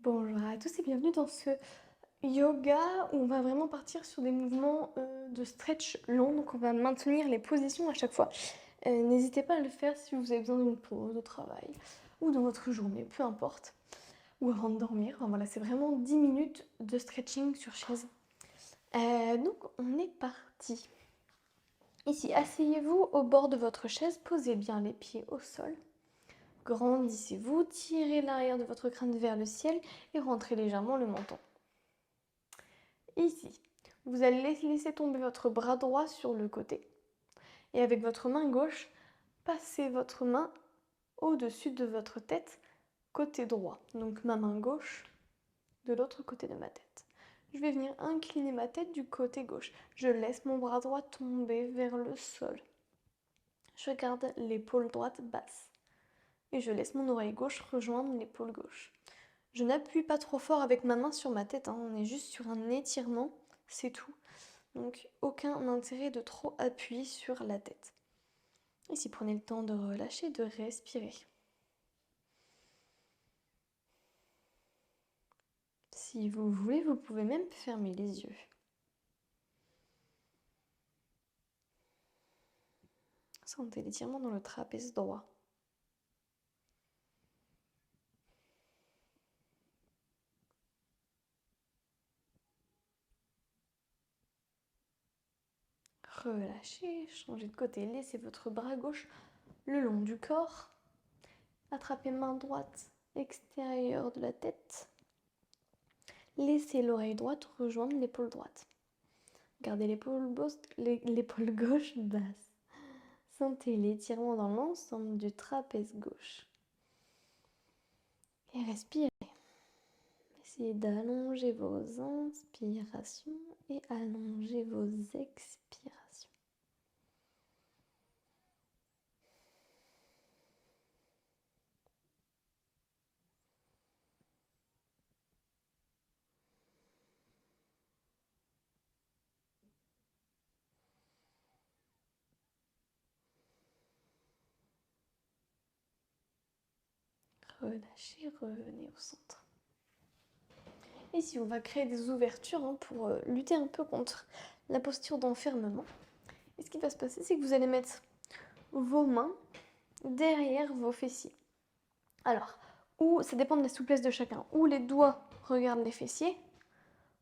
Bonjour à tous et bienvenue dans ce yoga où on va vraiment partir sur des mouvements de stretch long. Donc on va maintenir les positions à chaque fois. N'hésitez pas à le faire si vous avez besoin d'une pause au travail ou dans votre journée, peu importe. Ou avant de dormir. Enfin, voilà, c'est vraiment 10 minutes de stretching sur chaise. Donc on est parti. Ici, asseyez-vous au bord de votre chaise, posez bien les pieds au sol. Grandissez-vous, tirez l'arrière de votre crâne vers le ciel et rentrez légèrement le menton. Ici, vous allez laisser tomber votre bras droit sur le côté et avec votre main gauche, passez votre main au-dessus de votre tête, côté droit. Donc ma main gauche de l'autre côté de ma tête. Je vais venir incliner ma tête du côté gauche. Je laisse mon bras droit tomber vers le sol. Je garde l'épaule droite basse et je laisse mon oreille gauche rejoindre l'épaule gauche. Je n'appuie pas trop fort avec ma main sur ma tête, on est juste sur un étirement, c'est tout. Donc aucun intérêt de trop appuyer sur la tête. Ici, prenez le temps de relâcher, de respirer. Si vous voulez, vous pouvez même fermer les yeux. Sentez l'étirement dans le trapèze droit. Relâchez, changez de côté, laissez votre bras gauche le long du corps. Attrapez main droite extérieure de la tête. Laissez l'oreille droite rejoindre l'épaule droite. Gardez l'épaule gauche basse. Sentez l'étirement dans l'ensemble du trapèze gauche. Et respirez. Essayez d'allonger vos inspirations et allonger vos expirations. Relâchez, revenez au centre. Ici, on va créer des ouvertures pour lutter un peu contre la posture d'enfermement. Et ce qui va se passer, c'est que vous allez mettre vos mains derrière vos fessiers. Alors, ou ça dépend de la souplesse de chacun, ou les doigts regardent les fessiers,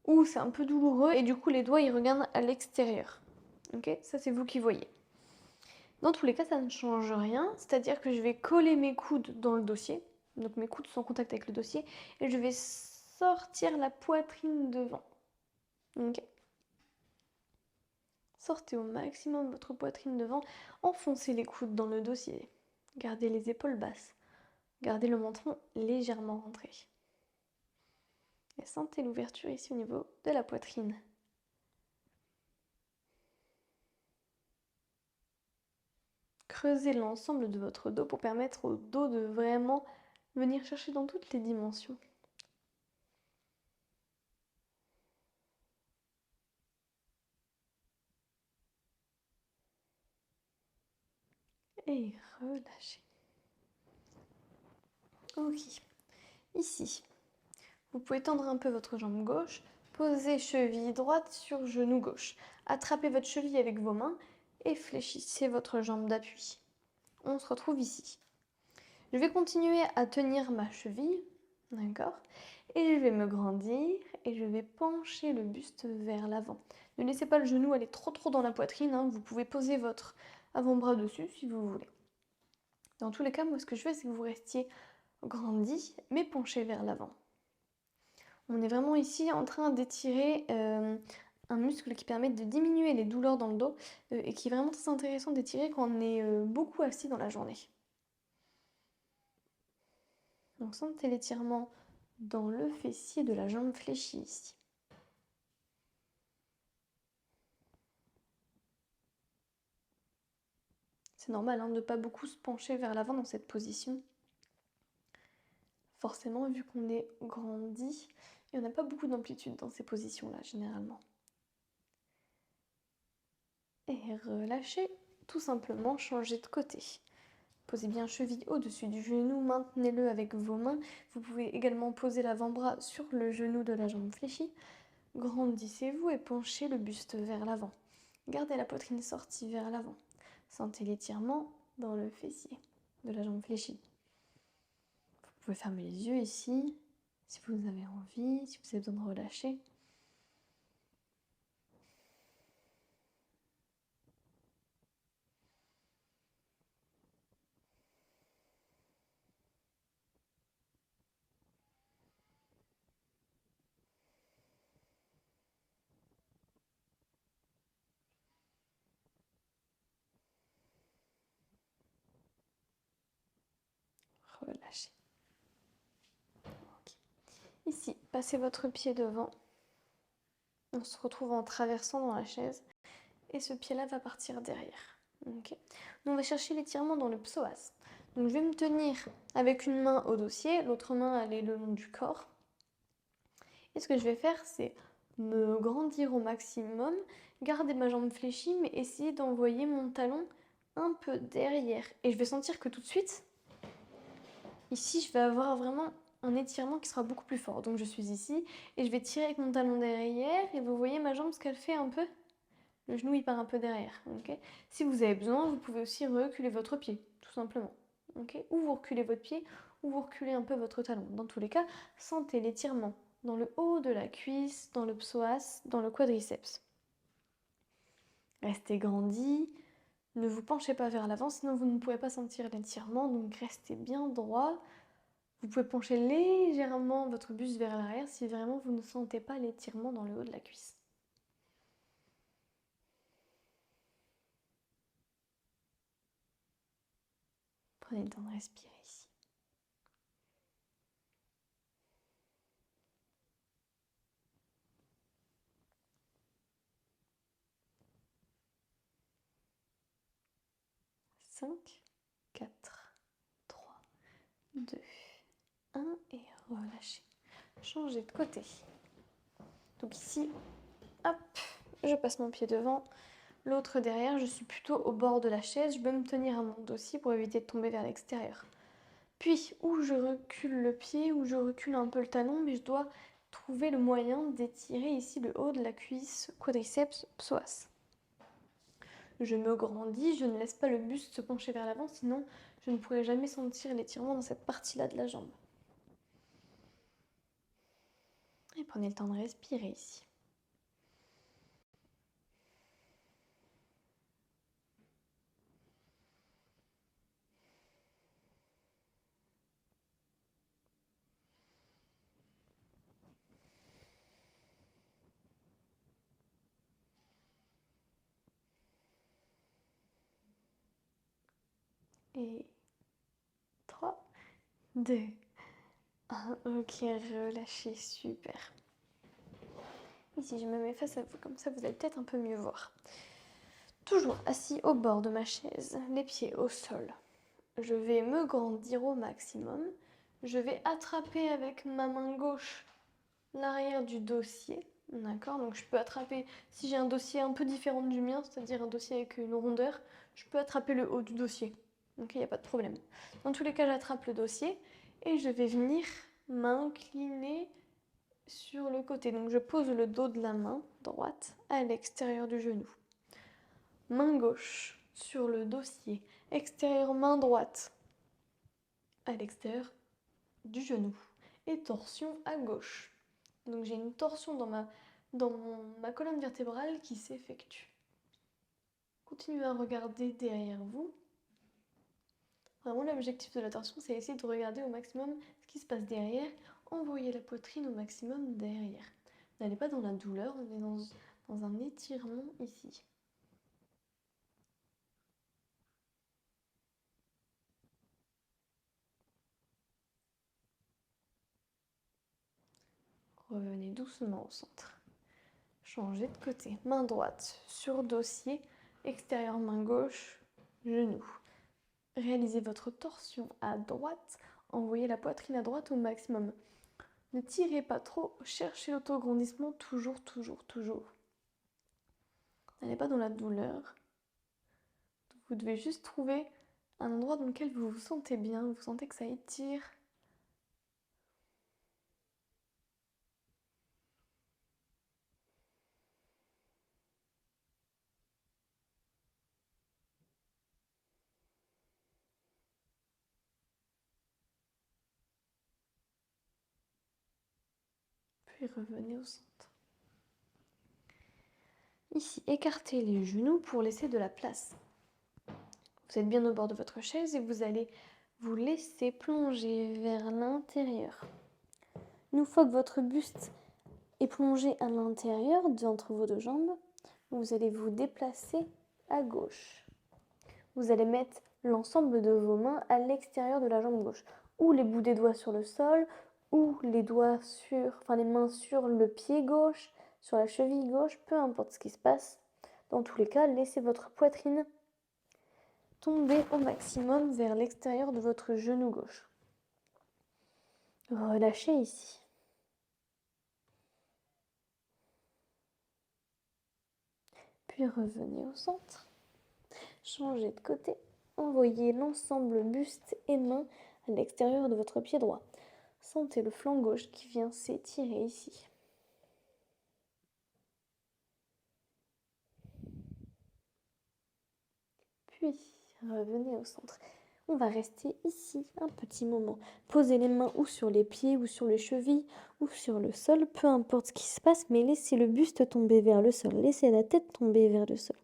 ou c'est un peu douloureux et du coup les doigts ils regardent à l'extérieur. Ok, ça c'est vous qui voyez. Dans tous les cas, ça ne change rien, c'est-à-dire que je vais coller mes coudes dans le dossier, donc mes coudes sont en contact avec le dossier, et je vais sortir la poitrine devant. Ok. Sortez au maximum votre poitrine devant, enfoncez les coudes dans le dossier, gardez les épaules basses, gardez le menton légèrement rentré. Et sentez l'ouverture ici au niveau de la poitrine. Creusez l'ensemble de votre dos pour permettre au dos de vraiment venir chercher dans toutes les dimensions. Et relâchez. Ok. Ici, vous pouvez tendre un peu votre jambe gauche, posez cheville droite sur genou gauche. Attrapez votre cheville avec vos mains et fléchissez votre jambe d'appui. On se retrouve ici. Je vais continuer à tenir ma cheville, d'accord? Et je vais me grandir et je vais pencher le buste vers l'avant. Ne laissez pas le genou aller trop dans la poitrine, vous pouvez poser votre avant-bras dessus si vous voulez. Dans tous les cas, moi ce que je fais, c'est que vous restiez grandi, mais penché vers l'avant. On est vraiment ici en train d'étirer un muscle qui permet de diminuer les douleurs dans le dos et qui est vraiment très intéressant d'étirer quand on est beaucoup assis dans la journée. Donc sentez l'étirement dans le fessier de la jambe fléchie ici. C'est normal de ne pas beaucoup se pencher vers l'avant dans cette position. Forcément, vu qu'on est grandi, il n'y en a pas beaucoup d'amplitude dans ces positions-là, généralement. Et relâchez, tout simplement changer de côté. Posez bien cheville au-dessus du genou, maintenez-le avec vos mains. Vous pouvez également poser l'avant-bras sur le genou de la jambe fléchie. Grandissez-vous et penchez le buste vers l'avant. Gardez la poitrine sortie vers l'avant. Sentez l'étirement dans le fessier de la jambe fléchie. Vous pouvez fermer les yeux ici, si vous avez envie, si vous avez besoin de relâcher. Relâchez. Okay. Ici, passez votre pied devant. On se retrouve en traversant dans la chaise. Et ce pied-là va partir derrière. Okay. Nous, on va chercher l'étirement dans le psoas. Donc, je vais me tenir avec une main au dossier, l'autre main aller le long du corps. Et ce que je vais faire, c'est me grandir au maximum, garder ma jambe fléchie, mais essayer d'envoyer mon talon un peu derrière. Et je vais sentir que tout de suite, ici, je vais avoir vraiment un étirement qui sera beaucoup plus fort. Donc je suis ici et je vais tirer avec mon talon derrière et vous voyez ma jambe, ce qu'elle fait un peu. Le genou, il part un peu derrière. Okay. Si vous avez besoin, vous pouvez aussi reculer votre pied, tout simplement. Okay. Ou vous reculez votre pied, ou vous reculez un peu votre talon. Dans tous les cas, sentez l'étirement dans le haut de la cuisse, dans le psoas, dans le quadriceps. Restez grandi, ne vous penchez pas vers l'avant, sinon vous ne pourrez pas sentir l'étirement, donc restez bien droit. Vous pouvez pencher légèrement votre buste vers l'arrière si vraiment vous ne sentez pas l'étirement dans le haut de la cuisse. Prenez le temps de respirer ici. Cinq, 4, 3, 2, 1 et relâchez. Changez de côté. Donc ici, hop, je passe mon pied devant, l'autre derrière, je suis plutôt au bord de la chaise, je peux me tenir à mon dossier pour éviter de tomber vers l'extérieur. Puis, ou je recule le pied, ou je recule un peu le talon, mais je dois trouver le moyen d'étirer ici le haut de la cuisse, quadriceps, psoas. Je me grandis, je ne laisse pas le buste se pencher vers l'avant, sinon je ne pourrai jamais sentir l'étirement dans cette partie-là de la jambe. Et prenez le temps de respirer ici. Et 3, 2, 1. Ok, relâchez, super. Ici, je me mets face à vous, comme ça vous allez peut-être un peu mieux voir. Toujours assis au bord de ma chaise, les pieds au sol. Je vais me grandir au maximum. Je vais attraper avec ma main gauche l'arrière du dossier. D'accord, donc je peux attraper, si j'ai un dossier un peu différent du mien, c'est-à-dire un dossier avec une rondeur, je peux attraper le haut du dossier. Donc il n'y a pas de problème. Dans tous les cas, j'attrape le dossier et je vais venir m'incliner sur le côté. Donc je pose le dos de la main droite à l'extérieur du genou. Main gauche sur le dossier, extérieur main droite à l'extérieur du genou et torsion à gauche. Donc j'ai une torsion dans ma colonne vertébrale qui s'effectue. Continuez à regarder derrière vous. Vraiment l'objectif de la torsion, c'est essayer de regarder au maximum ce qui se passe derrière. Envoyez la poitrine au maximum derrière. N'allez pas dans la douleur, on est dans un étirement ici. Revenez doucement au centre. Changez de côté. Main droite sur dossier, extérieur main gauche, genou. Réalisez votre torsion à droite. Envoyez la poitrine à droite au maximum. Ne tirez pas trop. Cherchez l'autograndissement toujours, toujours, toujours. N'allez pas dans la douleur. Vous devez juste trouver un endroit dans lequel vous vous sentez bien, vous sentez que ça étire. Puis revenez au centre. Ici, écartez les genoux pour laisser de la place. Vous êtes bien au bord de votre chaise et vous allez vous laisser plonger vers l'intérieur. Une fois que votre buste est plongé à l'intérieur d'entre vos deux jambes, vous allez vous déplacer à gauche. Vous allez mettre l'ensemble de vos mains à l'extérieur de la jambe gauche, ou les bouts des doigts sur le sol, ou les mains sur le pied gauche, sur la cheville gauche, peu importe ce qui se passe. Dans tous les cas, laissez votre poitrine tomber au maximum vers l'extérieur de votre genou gauche. Relâchez ici. Puis revenez au centre. Changez de côté. Envoyez l'ensemble buste et main à l'extérieur de votre pied droit. Sentez le flanc gauche qui vient s'étirer ici. Puis revenez au centre. On va rester ici un petit moment. Posez les mains ou sur les pieds ou sur les chevilles ou sur le sol, peu importe ce qui se passe, mais laissez le buste tomber vers le sol. Laissez la tête tomber vers le sol.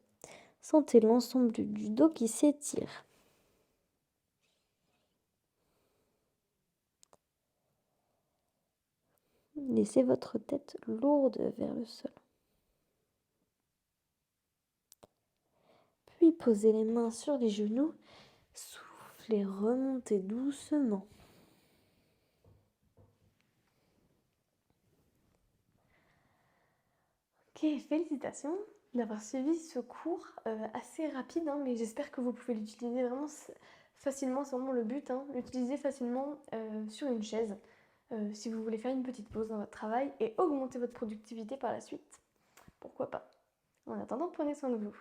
Sentez l'ensemble du dos qui s'étire. Laissez votre tête lourde vers le sol. Puis posez les mains sur les genoux. Soufflez, remontez doucement. Ok, félicitations d'avoir suivi ce cours assez rapide, hein, mais j'espère que vous pouvez l'utiliser vraiment facilement, c'est vraiment le but, hein, l'utiliser facilement sur une chaise si vous voulez faire une petite pause dans votre travail et augmenter votre productivité par la suite. Pourquoi pas? En attendant, prenez soin de vous.